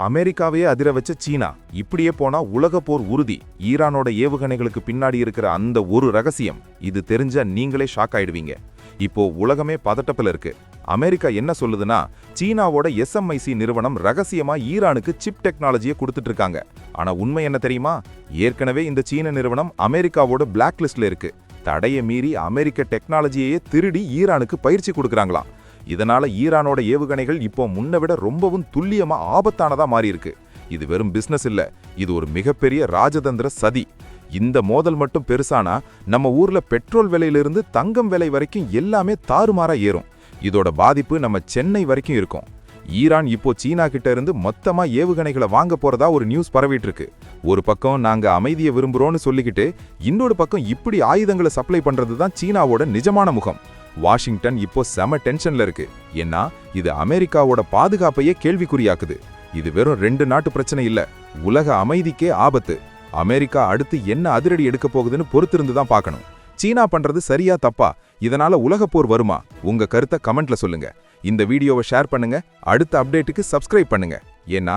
அமெரிக்காவையே அதிர வச்ச சீனா இப்படியே போனா உலக போர் உறுதி. ஈரானோட ஏவுகணைகளுக்கு பின்னாடி இருக்கிற அந்த ஒரு ரகசியம், இது தெரிஞ்சா நீங்களே ஷாக் ஆயிடுவீங்க. இப்போ உலகமே பதட்டத்துல இருக்கு. அமெரிக்கா என்ன சொல்லுதுன்னா, சீனாவோட SMIC நிறுவனம் ரகசியமா ஈரானுக்கு சிப் டெக்னாலஜியை கொடுத்துட்டு இருக்காங்க. ஆனா உண்மை என்ன தெரியுமா? ஏற்கனவே இந்த சீன நிறுவனம் அமெரிக்காவோட பிளாக் லிஸ்ட்ல இருக்கு. தடையை மீறி அமெரிக்க டெக்னாலஜியையே திருடி ஈரானுக்கு பயிற்சி கொடுக்கறாங்களாம். இதனால ஈரானோட ஏவுகணைகள் இப்போ முன்ன விட ரொம்பவும் துல்லியமா ஆபத்தானதா மாறி இருக்கு. இது வெறும் பிசினஸ் இல்ல, இது ஒரு மிகப்பெரிய ராஜதந்திர சதி. இந்த மோதல் மட்டும் பெருசானா நம்ம ஊர்ல பெட்ரோல் விலையிலிருந்து தங்கம் விலை வரைக்கும் எல்லாமே தாறுமாறா ஏறும். இதோட பாதிப்பு நம்ம சென்னை வரைக்கும் இருக்கும். ஈரான் இப்போ சீனா கிட்ட இருந்து மொத்தமா ஏவுகணைகளை வாங்க போறதா ஒரு நியூஸ் பரவிட்டு இருக்கு. ஒரு பக்கம் நாங்க அமைதியை விரும்புறோம்னு சொல்லிக்கிட்டு, இன்னொரு பக்கம் இப்படி ஆயுதங்களை சப்ளை பண்றதுதான் சீனாவோட நிஜமான முகம். வாஷிங்டன் இப்போ செம டென்ஷன்ல இருக்கு. ஏன்னா இது அமெரிக்காவோட பாதுகாப்பையே கேள்விக்குறியாக்குது. இது வெறும் 2 நாட்டு பிரச்சனை இல்ல, உலக அமைதிக்கே ஆபத்து. அமெரிக்கா அடுத்து என்ன அதிரடி எடுக்க போகுதுன்னு பொறுத்திருந்து தான் பார்க்கணும். சீனா பண்றது சரியா தப்பா? இதனால உலக போர் வருமா? உங்க கருத்தை கமெண்ட்ல சொல்லுங்க. இந்த வீடியோவை ஷேர் பண்ணுங்க. அடுத்த அப்டேட்டுக்கு சப்ஸ்கிரைப் பண்ணுங்க. ஏன்னா